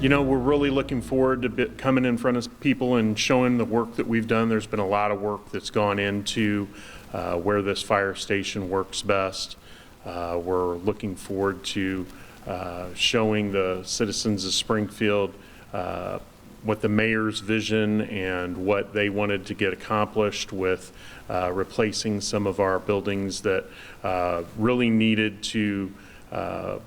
You know, we're really looking forward to coming in front of people and showing the work that we've done. There's been a lot of work that's gone into where this fire station works best. We're looking forward to showing the citizens of Springfield what the mayor's vision and what they wanted to get accomplished with replacing some of our buildings that really needed to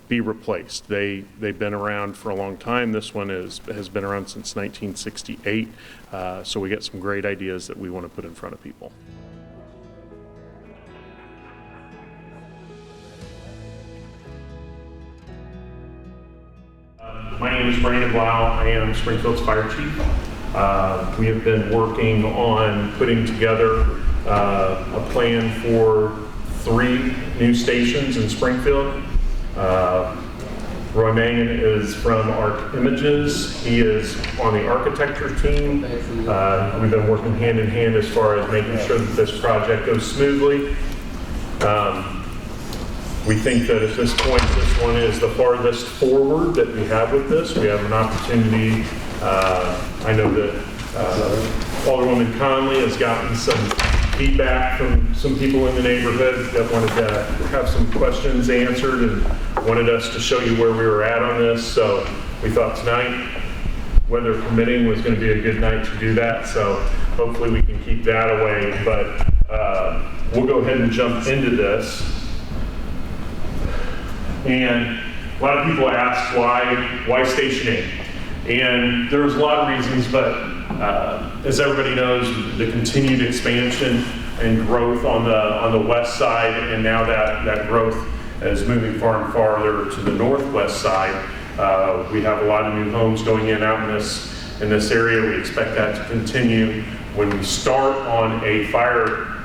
be replaced. They've been around for a long time. This one has been around since 1968. So we got some great ideas that we want to put in front of people. My name is Brandon Blau. I am Springfield's fire chief. We have been working on putting together a plan for 3 new stations in Springfield. Roy Mangan is from Arc Images. He is on the architecture team. We've been working hand in hand as far as making sure that this project goes smoothly. We think that at this point, this one is the farthest forward that we have with this. We have an opportunity. I know that Alderwoman Conley has gotten some feedback from some people in the neighborhood that wanted to have some questions answered and wanted us to show you where we were at on this. So we thought tonight, weather permitting, was going to be a good night to do that. So hopefully we can keep that away. But we'll go ahead and jump into this. And a lot of people ask why Station 8? And there's a lot of reasons, but as everybody knows, the continued expansion and growth on the west side, and now that growth is moving far and farther to the northwest side. We have a lot of new homes going in out in this area. We expect that to continue. When we start on a fire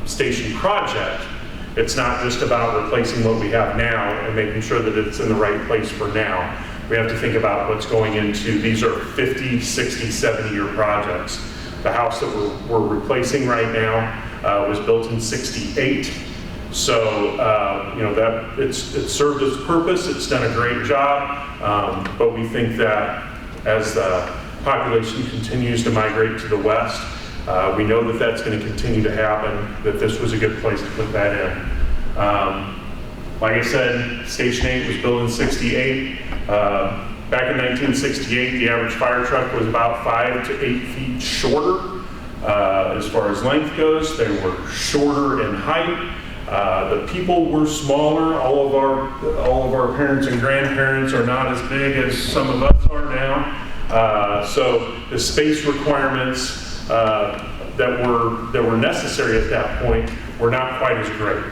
station project, it's not just about replacing what we have now and making sure that it's in the right place for now. We have to think about what's going into, these are 50, 60, 70-year projects. The house that we're replacing right now was built in '68. So, you know, that it's served its purpose. It's done a great job. But we think that as the population continues to migrate to the west, we know that that's going to continue to happen, that this was a good place to put that in. Like I said, Station 8 was built in '68. Back in 1968, the average fire truck was about 5 to 8 feet shorter. As far as length goes, they were shorter in height. The people were smaller. All of our parents and grandparents are not as big as some of us are now. So the space requirements that were necessary at that point were not quite as great.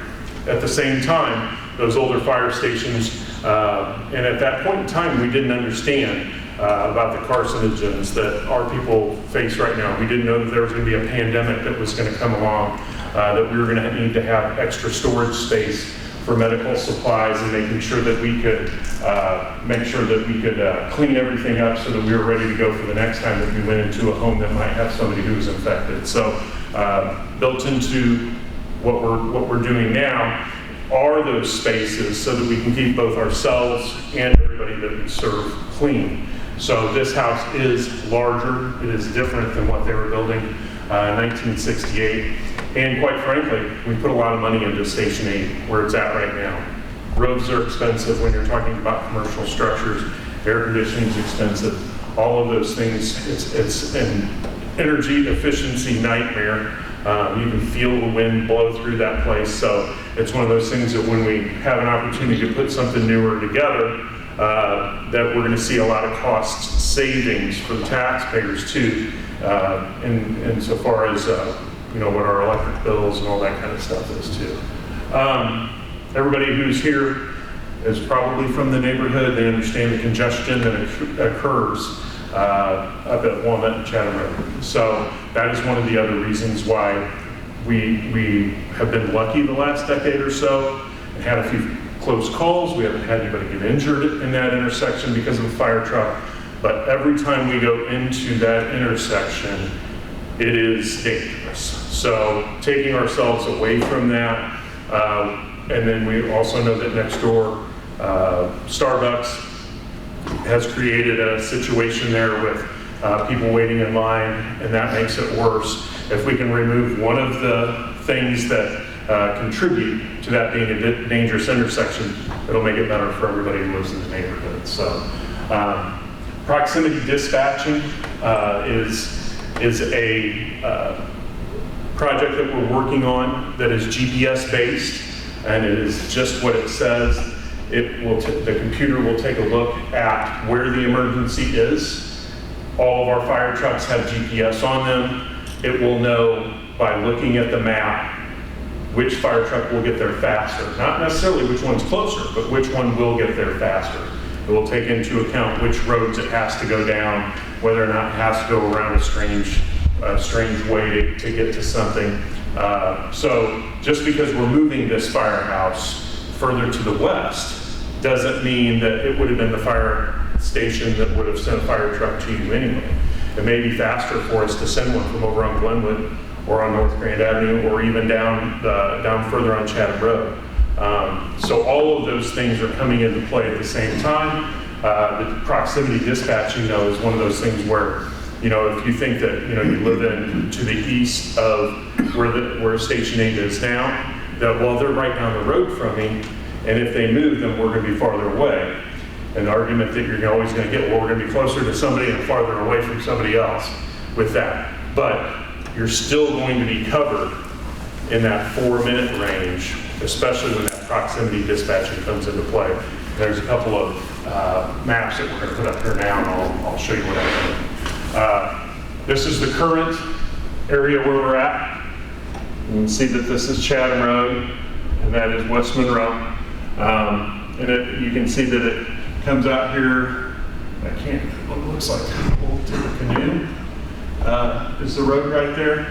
At the same time, those older fire stations, and at that point in time, we didn't understand about the carcinogens that our people face right now. We didn't know that there was going to be a pandemic that was going to come along, that we were going to need to have extra storage space for medical supplies, and making sure that we could clean everything up so that we were ready to go for the next time that we went into a home that might have somebody who was infected. So built into what we're doing now are those spaces so that we can keep both ourselves and everybody that we serve clean. So this house is larger. It is different than what they were building in 1968. And quite frankly, we put a lot of money into Station 8 where it's at right now. Roads are expensive when you're talking about commercial structures. Air conditioning is expensive. All of those things, it's an energy efficiency nightmare. You can feel the wind blow through that place. So it's one of those things that when we have an opportunity to put something newer together, that we're going to see a lot of cost savings for the taxpayers too, insofar as you know, what our electric bills and all that kind of stuff is too. Everybody who's here is probably from the neighborhood. They understand the congestion that occurs up at Walnut and Chatham Road. So that is one of the other reasons why we have been lucky the last decade or so and had a few close calls. We haven't had anybody get injured in that intersection because of a fire truck. But every time we go into that intersection, it is dangerous. So taking ourselves away from that, and then we also know that next door, Starbucks has created a situation there with people waiting in line, and that makes it worse. If we can remove one of the things that contribute to that being a dangerous intersection, it'll make it better for everybody who lives in the neighborhood. So proximity dispatching is a project that we're working on that is GPS based, and it is just what it says. It will the computer will take a look at where the emergency is. All of our fire trucks have GPS on them. It will know by looking at the map which fire truck will get there faster. Not necessarily which one's closer, but which one will get there faster. It will take into account which roads it has to go down, whether or not it has to go around a strange way to get to something. So just because we're moving this firehouse further to the west doesn't mean that it would have been the fire station that would have sent a fire truck to you anyway. It may be faster for us to send one from over on Glenwood or on North Grand Avenue, or even down further on Chatham Road. So all of those things are coming into play at the same time. The proximity dispatching, though, is one of those things where, if you think that, you live in to the east of where Station 8 is now, that, well, they're right down the road from me, and if they move, then we're going to be farther away. And the argument that you're always going to get, well, we're going to be closer to somebody and farther away from somebody else with that. But you're still going to be covered in that 4-minute range, especially when that proximity dispatching comes into play. There's a couple of maps that we're going to put up here now, and I'll show you what I mean. This is the current area where we're at. You can see that this is Chatham Road, and that is West Monroe. And you can see that it comes out here. It looks like Tippecanoe is the road right there,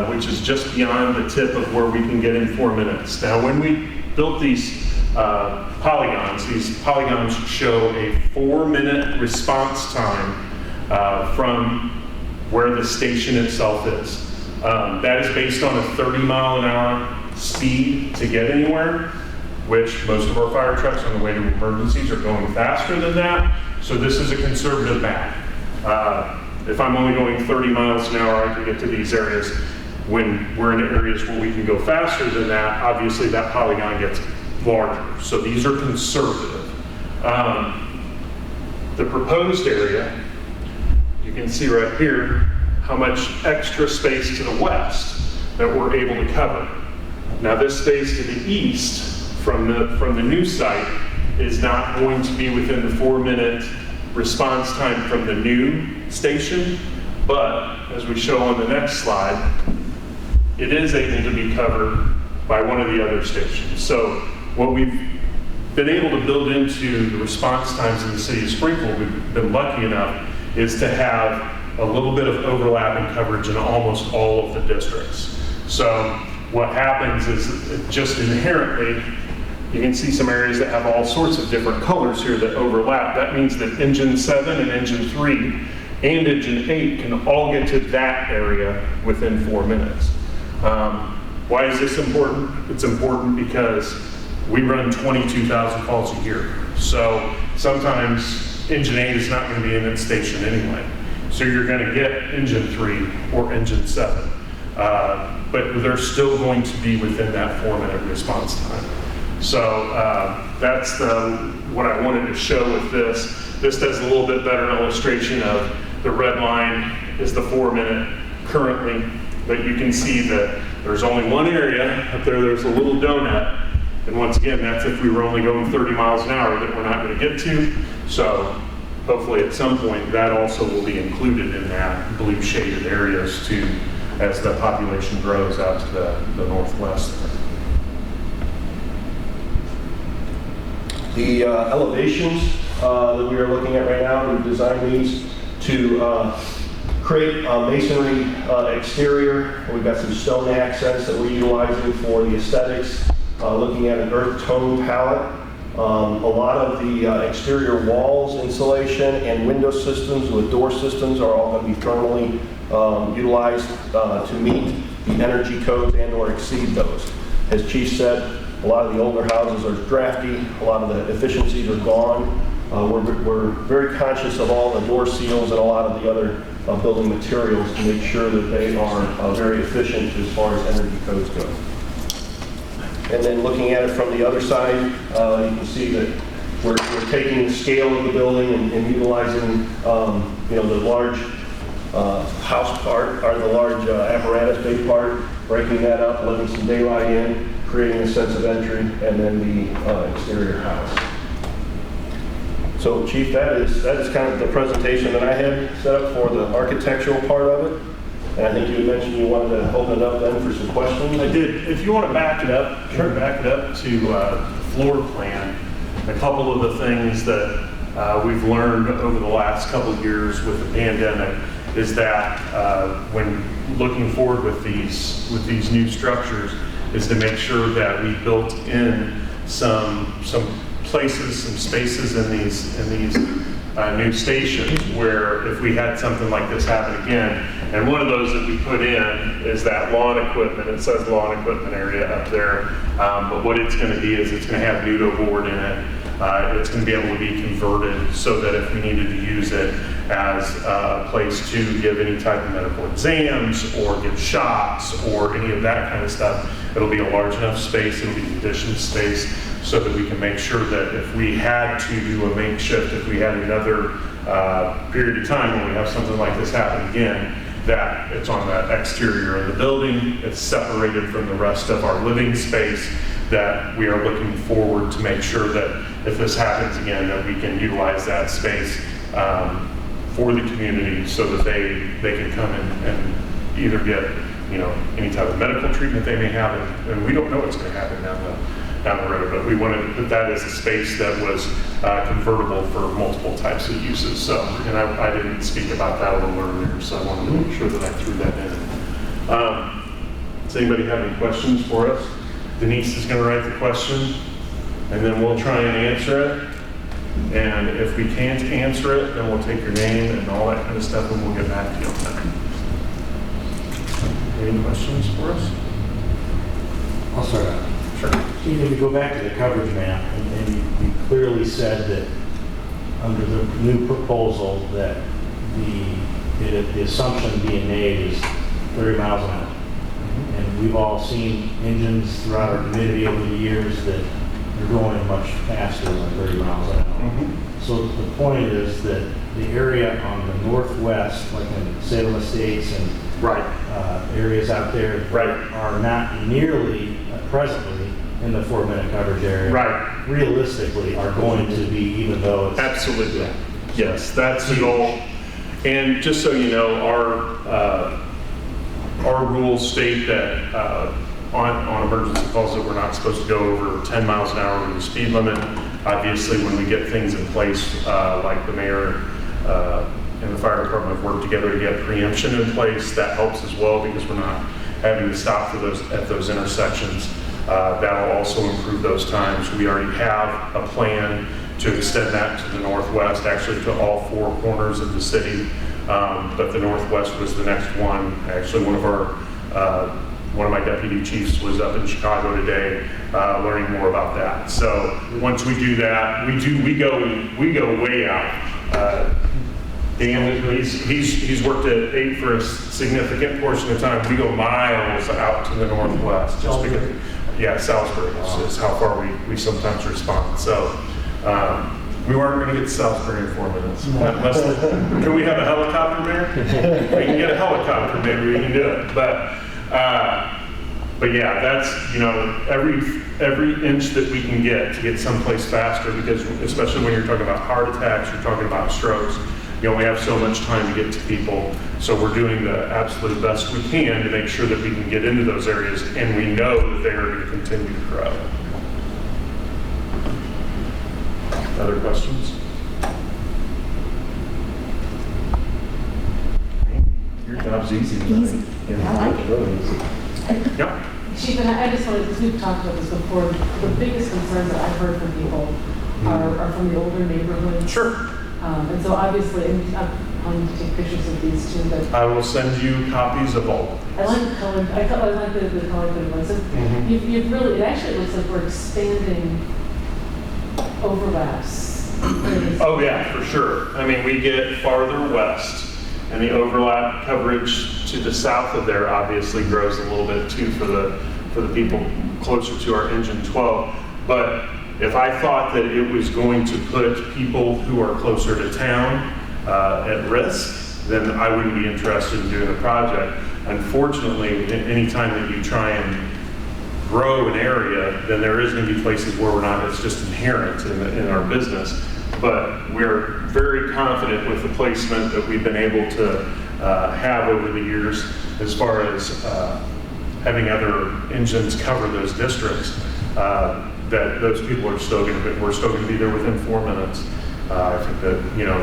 which is just beyond the tip of where we can get in 4 minutes. Now, when we built these polygons show a 4-minute response time from where the station itself is. That is based on a 30-mile-an-hour speed to get anywhere, which most of our fire trucks on the way to emergencies are going faster than that. So this is a conservative map. If I'm only going 30 miles an hour, I can get to these areas. When we're in areas where we can go faster than that, obviously that polygon gets larger. So these are conservative. The proposed area, you can see right here how much extra space to the west that we're able to cover. Now this space to the east from the new site is not going to be within the 4-minute response time from the new station, but as we show on the next slide, it is able to be covered by one of the other stations. So what we've been able to build into the response times in the city of Springfield, we've been lucky enough, is to have a little bit of overlapping coverage in almost all of the districts. So what happens is just inherently, you can see some areas that have all sorts of different colors here that overlap. That means that engine 7 and engine 3 and engine 8 can all get to that area within 4 minutes. Why is this important? It's important because we run 22,000 calls a year. So sometimes engine 8 is not going to be in its station anyway. So you're going to get engine 3 or engine 7. But they're still going to be within that 4-minute response time. So that's what I wanted to show with this. This does a little bit better illustration of the red line is the 4-minute currently, but you can see that there's only one area up there. There's a little donut, and once again, that's if we were only going 30 miles an hour that we're not going to get to. So hopefully at some point that also will be included in that blue shaded areas too, as the population grows out to the northwest there. The elevations that we are looking at right now, we've designed these to create a masonry exterior. We've got some stone accents that we're utilizing for the aesthetics, looking at an earth tone palette. A lot of the exterior walls insulation and window systems with door systems are all going to be thermally utilized to meet the energy codes and or exceed those. As Chief said, a lot of the older houses are drafty, a lot of the efficiencies are gone. we're very conscious of all the door seals and a lot of the other building materials to make sure that they are very efficient as far as energy codes go. And then looking at it from the other side, you can see that we're taking the scale of the building and utilizing, the large house part, or the large apparatus bay part, breaking that up, letting some daylight in, creating a sense of entry, and then the exterior house. So Chief, that is kind of the presentation that I had set up for the architectural part of it. And I think you had mentioned you wanted to open it up then for some questions. I did. If you want to back it up, sure. Back it up to the floor plan. A couple of the things that we've learned over the last couple of years with the pandemic is that when looking forward with these new structures, is to make sure that we built in some places, some spaces in these new stations where if we had something like this happen again, and one of those that we put in is that lawn equipment. It says lawn equipment area up there, but what it's going to be is it's going to have nudo board in it. It's going to be able to be converted so that if we needed to use it as a place to give any type of medical exams or give shots or any of that kind of stuff, it'll be a large enough space, it'll be conditioned space so that we can make sure that if we had to do a makeshift, if we had another period of time when we have something like this happen again, that it's on the exterior of the building, it's separated from the rest of our living space, that we are looking forward to make sure that if this happens again, that we can utilize that space for the community so that they can come in and either get any type of medical treatment they may have, and we don't know what's going to happen down the road, but we wanted to put that as a space that was convertible for multiple types of uses. So, and I didn't speak about that a little earlier, so I wanted to make sure that I threw that in. Does anybody have any questions for us? Denise is going to write the question, and then we'll try and answer it. And if we can't answer it, then we'll take your name and all that kind of stuff, and we'll get back to you on that. Any questions for us? I'll start out. Sure. If we go back to the coverage map, and you clearly said that under the new proposal that the assumption being made is 30 miles an hour. And we've all seen engines throughout our community over the years that are going much faster than 30 miles an hour. Mm-hmm. So the point is that the area on the northwest, like in Salem Estates and areas out there are not nearly presently in the 4-minute coverage area. Right. Realistically are going to be, even though it's... Absolutely. Yes, that's the goal. And just so you know, our rules state that on emergency calls that we're not supposed to go over 10 miles an hour with the speed limit. Obviously, when we get things in place, like the mayor and the fire department have worked together to get preemption in place, that helps as well because we're not having to stop at those intersections. That'll also improve those times. We already have a plan to extend that to the northwest, actually to all 4 corners of the city. But the northwest was the next one. Actually, one of my deputy chiefs was up in Chicago today, learning more about that. So once we do that, we go way out. Dan, he's worked at 8 for a significant portion of time. We go miles out to the northwest, just because. Yeah, Salisbury is how far we sometimes respond. So. We weren't going to get to Salisbury in 4 minutes. Can we have a helicopter there? We can get a helicopter, maybe we can do it. But yeah, that's every inch that we can get to get someplace faster, because especially when you're talking about heart attacks, you're talking about strokes. You only have so much time to get to people, so we're doing the absolute best we can to make sure that we can get into those areas, and we know that they are going to continue to grow. Other questions? Your job's easy. Easy. Yeah. I like it. Really easy. Yep. Chief, and I just wanted, because we've talked about this before, the biggest concerns that I've heard from people are from the older neighborhoods. Sure. And so obviously, and I'm planning to take pictures of these too, but I will send you copies of all. I like the color, I like the color coded ones. You've really, it actually looks like we're expanding overlaps Oh, yeah, for sure. I mean, we get farther west, and the overlap coverage to the south of there obviously grows a little bit too for the people closer to our engine 12. But if I thought that it was going to put people who are closer to town at risk, then I wouldn't be interested in doing the project. Unfortunately, anytime that you try and grow an area, then there is going to be places where we're not. It's just inherent in our business. But we're very confident with the placement that we've been able to have over the years as far as having other engines cover those districts, that those people are still going to be, we're still going to be there within 4 minutes. I think that, you know,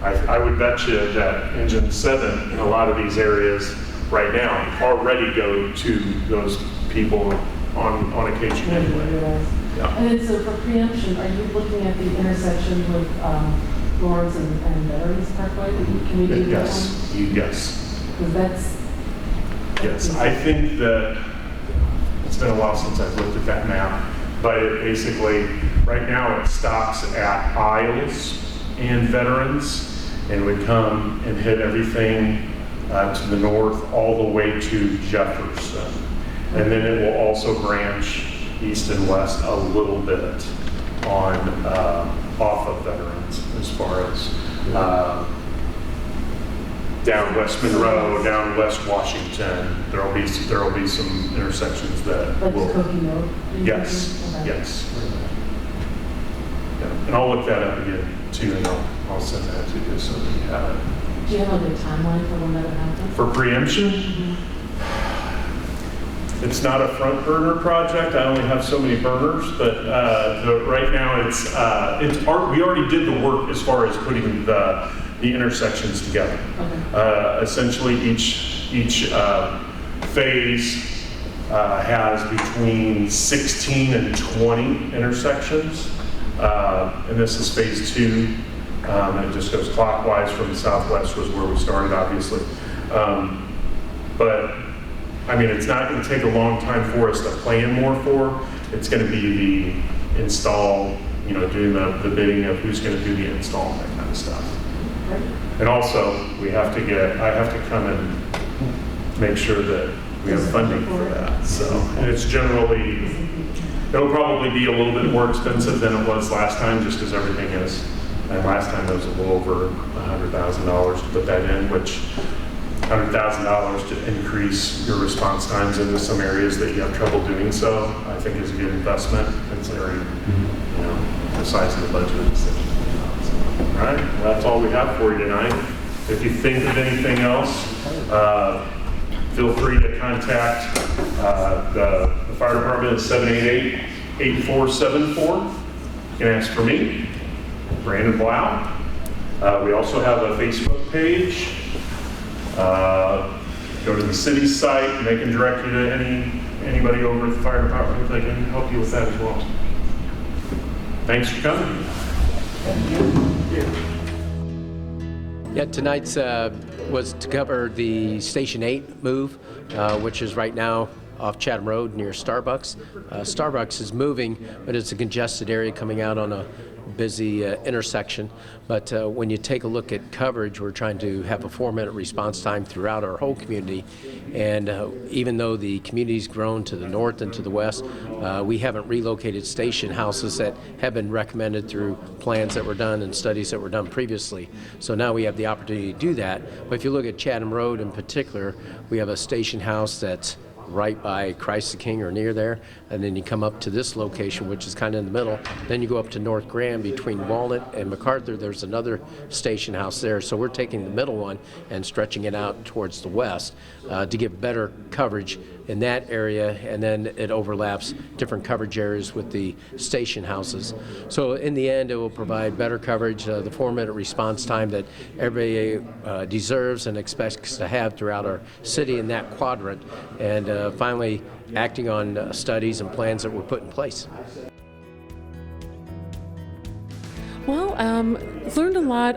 I would bet you that engine 7 in a lot of these areas right now already go to those people on occasion anyway. Yeah. And then, so for preemption, are you looking at the intersection with Lawrence and Veterans Parkway? Can we do that Yes. one? Yes. Because that's... Yes, I think that it's been a while since I've looked at that map, but it basically, right now it stops at Isles and Veterans and would come and hit everything to the north all the way to Jefferson. And then it will also branch east and west a little bit on off of Veterans as far as down West Monroe, down West Washington. There'll be some intersections that Like will. Skokie Road? Yes, Okay. yes. Yeah. And I'll look that up again too, and I'll send that to you so that you have it. Do you have like a timeline for when that would happen? For preemption, it's not a front burner project. I only have so many burners, but right now we already did the work as far as putting the intersections together. Okay. Essentially, each phase has between 16 and 20 intersections, and this is phase 2. And it just goes clockwise from the southwest was where we started, obviously. But I mean, it's not going to take a long time for us to plan more for. It's going to be the install, you know, doing the bidding of who's going to do the install and that kind of stuff. And also, I have to come and make sure that we have funding for that. So, and it's generally, it'll probably be a little bit more expensive than it was last time, just because everything is. And last time it was a little over $100,000 to put that in, which $100,000 to increase your response times into some areas that you have trouble doing so, I think is a good investment considering, you know, the size of the budget and stuff. All right, well, that's all we have for you tonight. If you think of anything else, feel free to contact the fire department at 788-8474. You can ask for me, Brandon Blau. We also have a Facebook page. Go to the city's site, and they can direct you to anybody over at the fire department if they can help you with that as well. Thanks for coming. Thank you. Yeah, tonight's was to cover the Station 8 move, which is right now off Chatham Road near Starbucks. Starbucks is moving, but it's a congested area coming out on a busy intersection. But when you take a look at coverage, we're trying to have a 4-minute response time throughout our whole community. And even though the community's grown to the north and to the west, we haven't relocated station houses that have been recommended through plans that were done and studies that were done previously. So now we have the opportunity to do that. But if you look at Chatham Road in particular, we have a station house that's right by Christ the King or near there, and then you come up to this location, which is kind of in the middle. Then you go up to North Grand between Walnut and MacArthur. There's another station house there. So we're taking the middle one and stretching it out towards the west to give better coverage in that area, and then it overlaps different coverage areas with the station houses. So in the end, it will provide better coverage, the 4-minute response time that everybody deserves and expects to have throughout our city in that quadrant, and finally acting on studies and plans that were put in place. Well, Well, learned a lot.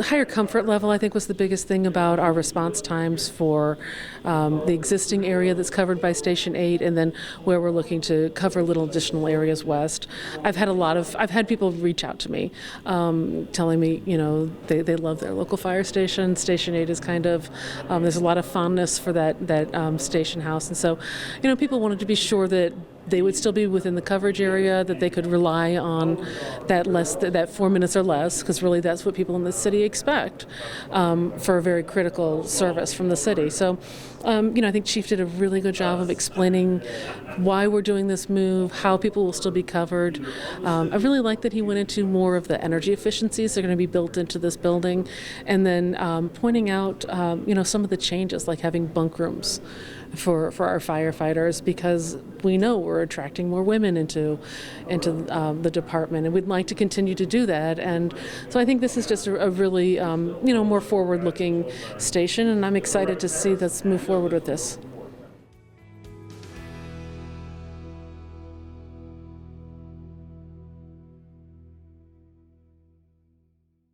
Higher comfort level, I think, was the biggest thing about our response times for the existing area that's covered by Station 8, and then where we're looking to cover little additional areas west. I've had people reach out to me, telling me, they love their local fire station. Station 8 is kind of, there's a lot of fondness for that station house, and so, people wanted to be sure that they would still be within the coverage area, that they could rely on that 4 minutes or less, because really that's what people in the city expect for a very critical service from the city. So, I think Chief did a really good job of explaining why we're doing this move, how people will still be covered. I really like that he went into more of the energy efficiencies that are going to be built into this building, and then pointing out, some of the changes, like having bunk rooms for our firefighters, because we know we're attracting more women into the department, and we'd like to continue to do that. And so I think this is just a really more forward-looking station, and I'm excited to see us move forward with this.